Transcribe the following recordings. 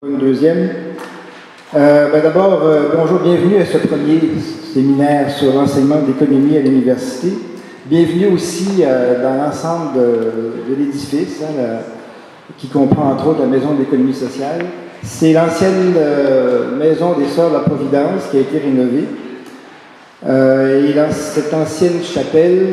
Une deuxième. D'abord, bonjour, bienvenue à ce premier séminaire sur l'enseignement d'économie à l'université. Bienvenue aussi dans l'ensemble de l'édifice, qui comprend entre autres la Maison d'économie sociale. C'est l'ancienne Maison des Sœurs de la Providence qui a été rénovée. Et dans cette ancienne chapelle,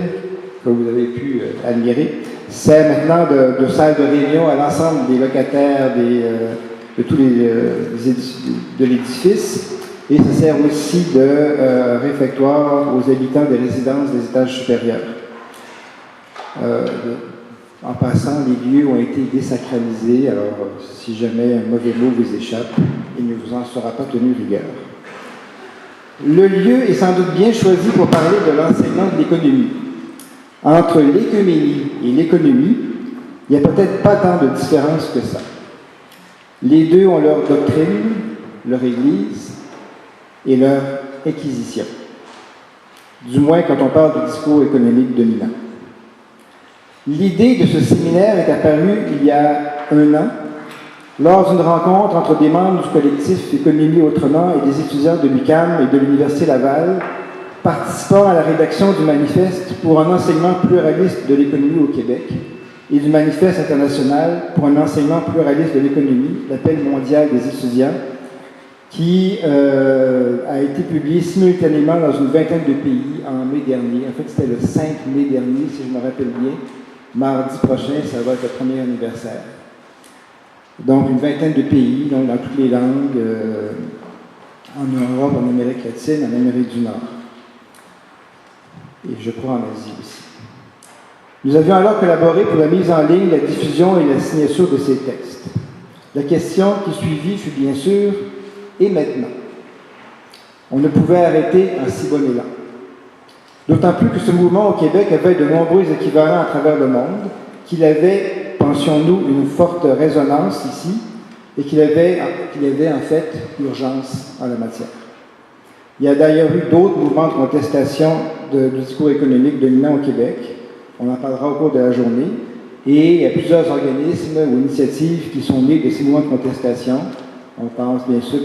que vous avez pu admirer, sert maintenant de salle de réunion à l'ensemble des locataires de tous de l'édifice, et ça sert aussi de réfectoire aux habitants des résidences des étages supérieurs. En passant, les lieux ont été désacralisés, alors si jamais un mauvais mot vous échappe, il ne vous en sera pas tenu rigueur. Le lieu est sans doute bien choisi pour parler de l'enseignement de l'économie. Entre l'écuménie et l'économie, il n'y a peut-être pas tant de différence que ça. Les deux ont leur doctrine, leur Église et leur Inquisition. Du moins quand on parle du discours économique dominant. L'idée de ce séminaire est apparue il y a 1 an, lors d'une rencontre entre des membres du collectif Économie Autrement et des étudiants de l'UQAM et de l'Université Laval, participant à la rédaction du manifeste pour un enseignement pluraliste de l'économie au Québec et du manifeste international pour un enseignement pluraliste de l'économie, l'appel mondial des étudiants, qui a été publié simultanément dans une vingtaine de pays en mai dernier. En fait, c'était le 5 mai dernier, si je me rappelle bien. Mardi prochain, ça va être le premier anniversaire. Donc, une vingtaine de pays, donc dans toutes les langues, en Europe, en Amérique latine, en Amérique du Nord. Et je crois en Asie aussi. Nous avions alors collaboré pour la mise en ligne, la diffusion et la signature de ces textes. La question qui suivit fut bien sûr « et maintenant ?» On ne pouvait arrêter un si bon élan. D'autant plus que ce mouvement au Québec avait de nombreux équivalents à travers le monde, qu'il avait, pensions-nous, une forte résonance ici, et qu'il y avait en fait urgence en la matière. Il y a d'ailleurs eu d'autres mouvements de contestation du discours économique dominant au Québec. On en parlera au cours de la journée. Et il y a plusieurs organismes ou initiatives qui sont nés de ces mouvements de contestation. On pense bien sûr,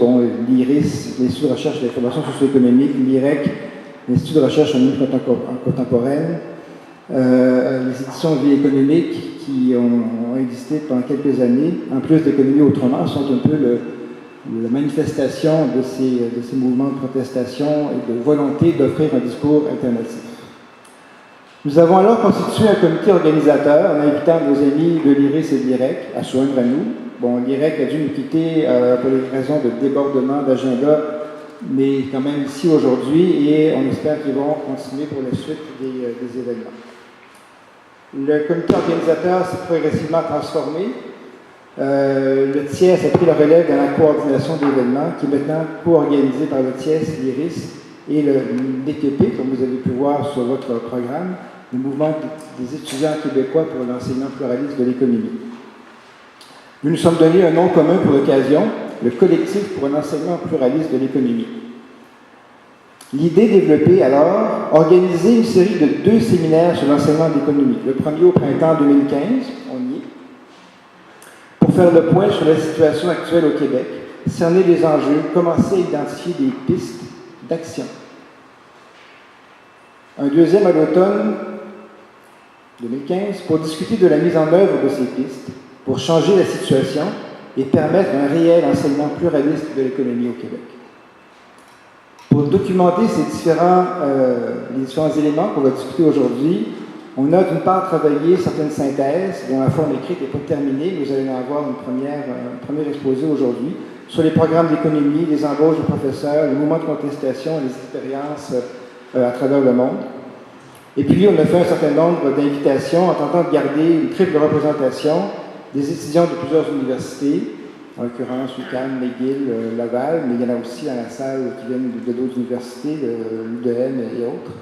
l'IRIS, l'Institut de recherche et d'information socio-économique, l'IREC, l'Institut de recherche en économie contemporaine, les éditions de vie économique qui ont existé pendant quelques années, en plus d'économie autrement, sont un peu la manifestation de ces mouvements de protestation et de volonté d'offrir un discours alternatif. Nous avons alors constitué un comité organisateur en invitant nos amis de l'IRIS et de l'IREC à se joindre à nous. Bon, l'IREC a dû nous quitter pour des raisons de débordement d'agenda, mais quand même ici aujourd'hui, et on espère qu'ils vont continuer pour la suite des événements. Le comité organisateur s'est progressivement transformé. Le TIES a pris la relève dans la coordination d'événements, qui est maintenant co-organisé par le TIES, l'IRIS et le DTP, comme vous avez pu voir sur votre programme, le mouvement des étudiants québécois pour l'enseignement pluraliste de l'économie. Nous nous sommes donné un nom commun pour l'occasion, le collectif pour un enseignement pluraliste de l'économie. L'idée développée alors, organiser une série de 2 séminaires sur l'enseignement de l'économie. Le premier au printemps 2015, on y est, pour faire le point sur la situation actuelle au Québec, cerner les enjeux, commencer à identifier des pistes d'action. Un deuxième à l'automne 2015 pour discuter de la mise en œuvre de ces pistes, pour changer la situation et permettre un réel enseignement pluraliste de l'économie au Québec. Pour documenter les différents éléments qu'on va discuter aujourd'hui, on a d'une part travaillé certaines synthèses dont la forme écrite n'est pas terminée. Nous allons avoir un premier exposé aujourd'hui sur les programmes d'économie, les embauches de professeurs, les mouvements de contestation et les expériences à travers le monde. Et puis, on a fait un certain nombre d'invitations en tentant de garder une triple représentation des étudiants de plusieurs universités, en l'occurrence UQAM, McGill, Laval, mais il y en a aussi dans la salle qui viennent de d'autres universités, l'UDM et autres.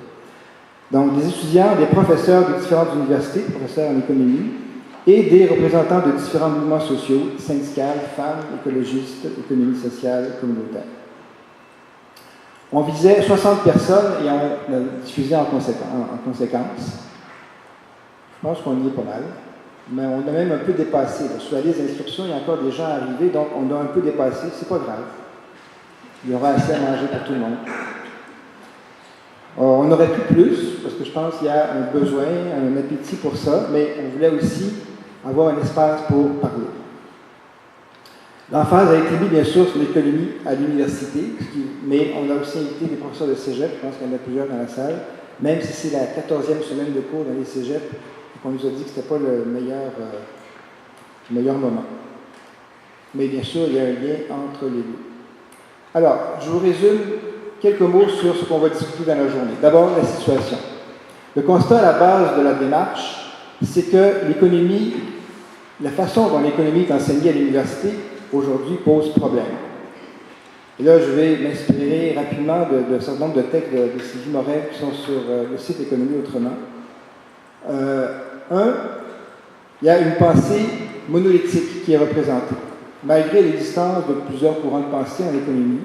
Donc, des étudiants, des professeurs de différentes universités, professeurs en économie, et des représentants de différents mouvements sociaux, syndicales, femmes, écologistes, économie sociale, communautaire. On visait 60 personnes et on a diffusé en conséquence. Je pense qu'on y est pas mal. mais on a même un peu dépassé. Là. Sur la liste d'inscriptions, il y a encore des gens arrivés, donc on a un peu dépassé. C'est pas grave. Il y aura assez à manger pour tout le monde. On aurait pu plus, parce que je pense qu'il y a un besoin, un appétit pour ça, mais on voulait aussi avoir un espace pour parler. L'emphase a été mise, bien sûr, sur l'économie à l'université, mais on a aussi invité des professeurs de cégep, je pense qu'il y en a plusieurs dans la salle, même si c'est la 14e semaine de cours dans les cégeps, on nous a dit que ce n'était pas le meilleur moment. Mais bien sûr, il y a un lien entre les deux. Alors, je vous résume quelques mots sur ce qu'on va discuter dans la journée. D'abord, la situation. Le constat à la base de la démarche, c'est que l'économie, la façon dont l'économie est enseignée à l'université, aujourd'hui, pose problème. Et là, je vais m'inspirer rapidement d'un certain nombre de textes de Sylvie Morel qui sont sur le site Économie Autrement. Il y a une pensée monolithique qui est représentée. Malgré l'existence de plusieurs courants de pensée en économie,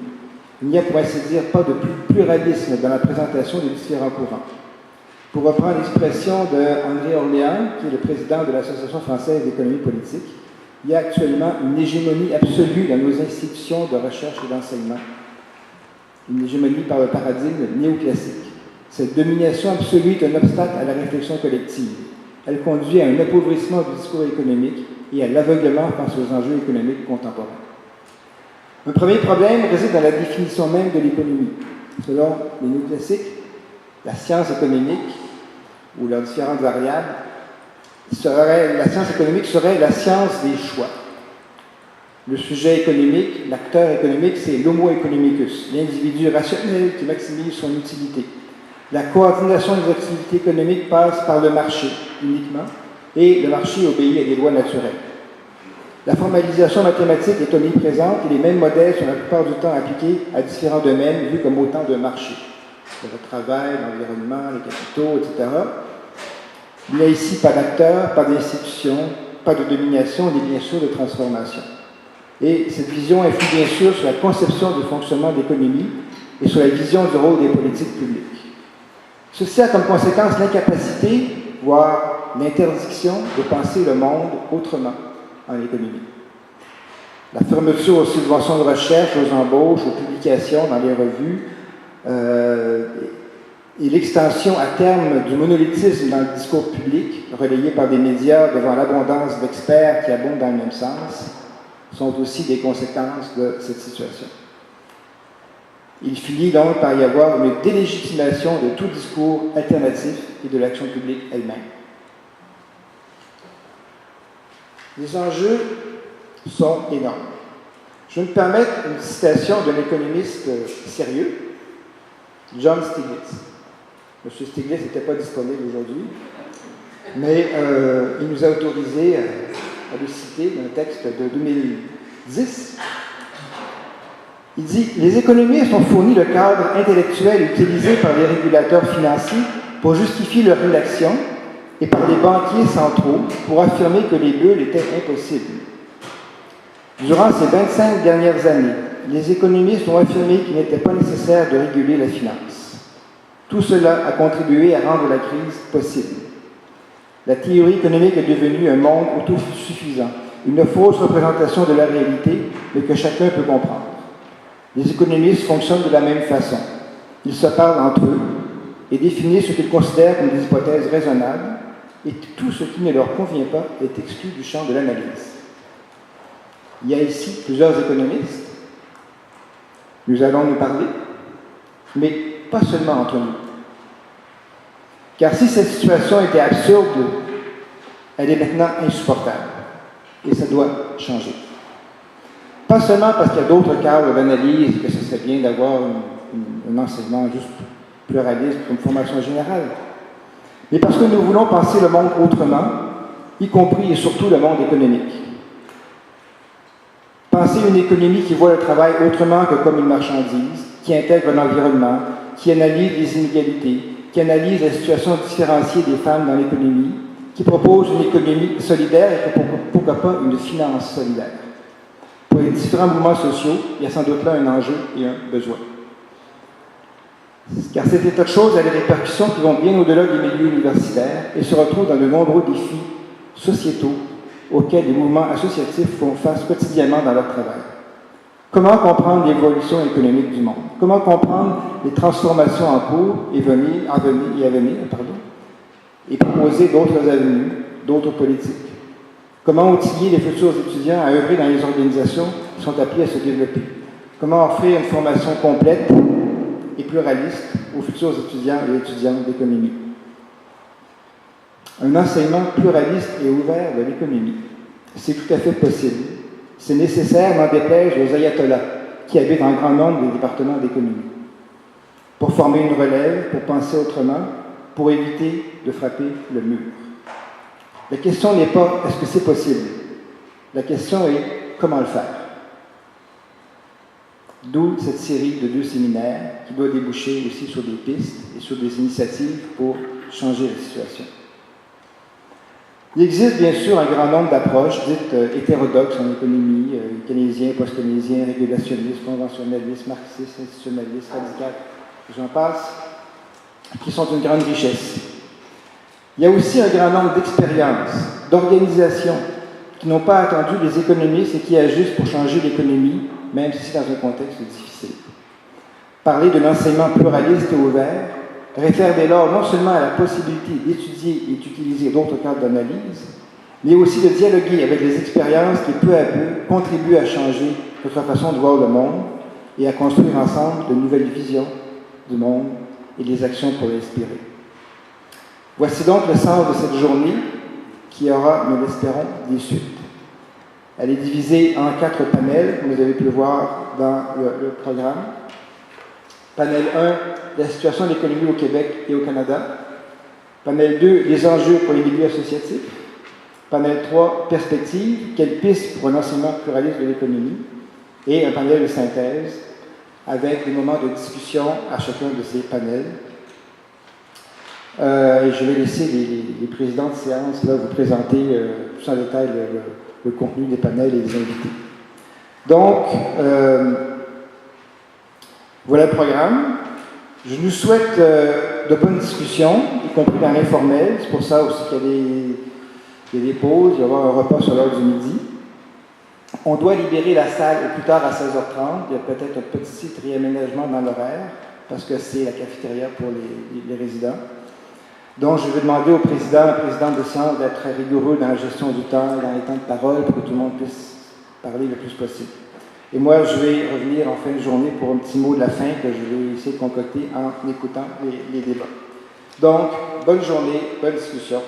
il n'y a pour ainsi dire pas de pluralisme dans la présentation des différents courants. Pour reprendre l'expression d'André Orléans, qui est le président de l'Association française d'économie politique, il y a actuellement une hégémonie absolue dans nos institutions de recherche et d'enseignement, une hégémonie par le paradigme néoclassique. Cette domination absolue est un obstacle à la réflexion collective. Elle conduit à un appauvrissement du discours économique et à l'aveuglement face aux enjeux économiques contemporains. Un premier problème réside dans la définition même de l'économie. Selon les néoclassiques, la science économique, ou leurs différentes variables, la science économique serait la science des choix. Le sujet économique, l'acteur économique, c'est l'homo economicus, l'individu rationnel qui maximise son utilité. La coordination des activités économiques passe par le marché uniquement, et le marché obéit à des lois naturelles. La formalisation mathématique est omniprésente et les mêmes modèles sont la plupart du temps appliqués à différents domaines vus comme autant de marchés. Le travail, l'environnement, les capitaux, etc. Il n'y a ici pas d'acteurs, pas d'institutions, pas de domination, ni bien sûr de transformation. Et cette vision influe bien sûr sur la conception du fonctionnement de l'économie et sur la vision du rôle des politiques publiques. Ceci a comme conséquence l'incapacité, voire l'interdiction de penser le monde autrement en économie. La fermeture aux subventions de recherche, aux embauches, aux publications dans les revues, et l'extension à terme du monolithisme dans le discours public, relayé par des médias devant l'abondance d'experts qui abondent dans le même sens, sont aussi des conséquences de cette situation. Il finit donc par y avoir une délégitimation de tout discours alternatif et de l'action publique elle-même. Les enjeux sont énormes. Je vais me permettre une citation d'un économiste sérieux, John Stiglitz. M. Stiglitz n'était pas disponible aujourd'hui, mais il nous a autorisé à le citer d'un texte de 2010. Il dit « Les économistes ont fourni le cadre intellectuel utilisé par les régulateurs financiers pour justifier leur inaction et par les banquiers centraux pour affirmer que les bulles étaient impossibles. Durant ces 25 dernières années, les économistes ont affirmé qu'il n'était pas nécessaire de réguler la finance. Tout cela a contribué à rendre la crise possible. La théorie économique est devenue un monde autosuffisant, une fausse représentation de la réalité, mais que chacun peut comprendre. Les économistes fonctionnent de la même façon. Ils se parlent entre eux et définissent ce qu'ils considèrent comme des hypothèses raisonnables, et tout ce qui ne leur convient pas est exclu du champ de l'analyse. Il y a ici plusieurs économistes. Nous allons nous parler, mais pas seulement entre nous. Car si cette situation était absurde, elle est maintenant insupportable. Et ça doit changer. Pas seulement parce qu'il y a d'autres cadres d'analyse, que ce serait bien d'avoir un enseignement juste pluraliste comme formation générale, mais parce que nous voulons penser le monde autrement, y compris et surtout le monde économique. Penser une économie qui voit le travail autrement que comme une marchandise, qui intègre l'environnement, qui analyse les inégalités, qui analyse la situation différenciée des femmes dans l'économie, qui propose une économie solidaire et pourquoi pas une finance solidaire. Pour les différents mouvements sociaux, il y a sans doute là un enjeu et un besoin. Car cet état de choses a des répercussions qui vont bien au-delà des milieux universitaires et se retrouvent dans de nombreux défis sociétaux auxquels les mouvements associatifs font face quotidiennement dans leur travail. Comment comprendre l'évolution économique du monde? Comment comprendre les transformations en cours et à venir, et proposer d'autres avenues, d'autres politiques? Comment outiller les futurs étudiants à œuvrer dans les organisations qui sont appelées à se développer? Comment offrir une formation complète et pluraliste aux futurs étudiants et étudiantes d'économie? Un enseignement pluraliste et ouvert de l'économie, c'est tout à fait possible. C'est nécessaire, n'en déplaise aux ayatollahs qui habitent en grand nombre des départements d'économie, pour former une relève, pour penser autrement, pour éviter de frapper le mur. La question n'est pas est-ce que c'est possible? La question est comment le faire? D'où cette série de 2 séminaires qui doit déboucher aussi sur des pistes et sur des initiatives pour changer la situation. Il existe bien sûr un grand nombre d'approches dites hétérodoxes en économie, keynésien, post-keynésien, régulationniste, conventionnaliste, marxiste, institutionnaliste, radical, j'en passe, qui sont une grande richesse. Il y a aussi un grand nombre d'expériences, d'organisations qui n'ont pas attendu les économistes et qui agissent pour changer l'économie, même si c'est dans un contexte difficile. Parler de l'enseignement pluraliste et ouvert réfère dès lors non seulement à la possibilité d'étudier et d'utiliser d'autres cadres d'analyse, mais aussi de dialoguer avec les expériences qui, peu à peu, contribuent à changer notre façon de voir le monde et à construire ensemble de nouvelles visions du monde et des actions pour l'inspirer. Voici donc le sens de cette journée qui aura, nous l'espérons, des suites. Elle est divisée en 4 panels, comme vous avez pu le voir dans le programme. Panel 1, la situation de l'économie au Québec et au Canada. Panel 2, les enjeux pour les milieux associatifs. Panel 3, perspectives, quelles pistes pour un enseignement pluraliste de l'économie. Et un panel de synthèse avec des moments de discussion à chacun de ces panels. Et je vais laisser les présidents de séance là, vous présenter plus en détail le contenu des panels et des invités. Donc, voilà le programme. Je nous souhaite de bonnes discussions, y compris dans l'informel. C'est pour ça aussi qu'il y a des pauses, il va y avoir un repas sur l'heure du midi. On doit libérer la salle au plus tard à 16h30. Il y a peut-être un petit réaménagement dans l'horaire, parce que c'est la cafétéria pour les résidents. Donc, je vais demander au président et à la présidente de séance d'être très rigoureux dans la gestion du temps et dans les temps de parole pour que tout le monde puisse parler le plus possible. Et moi, je vais revenir en fin de journée pour un petit mot de la fin que je vais essayer de concocter en écoutant les débats. Donc, bonne journée, bonne discussion.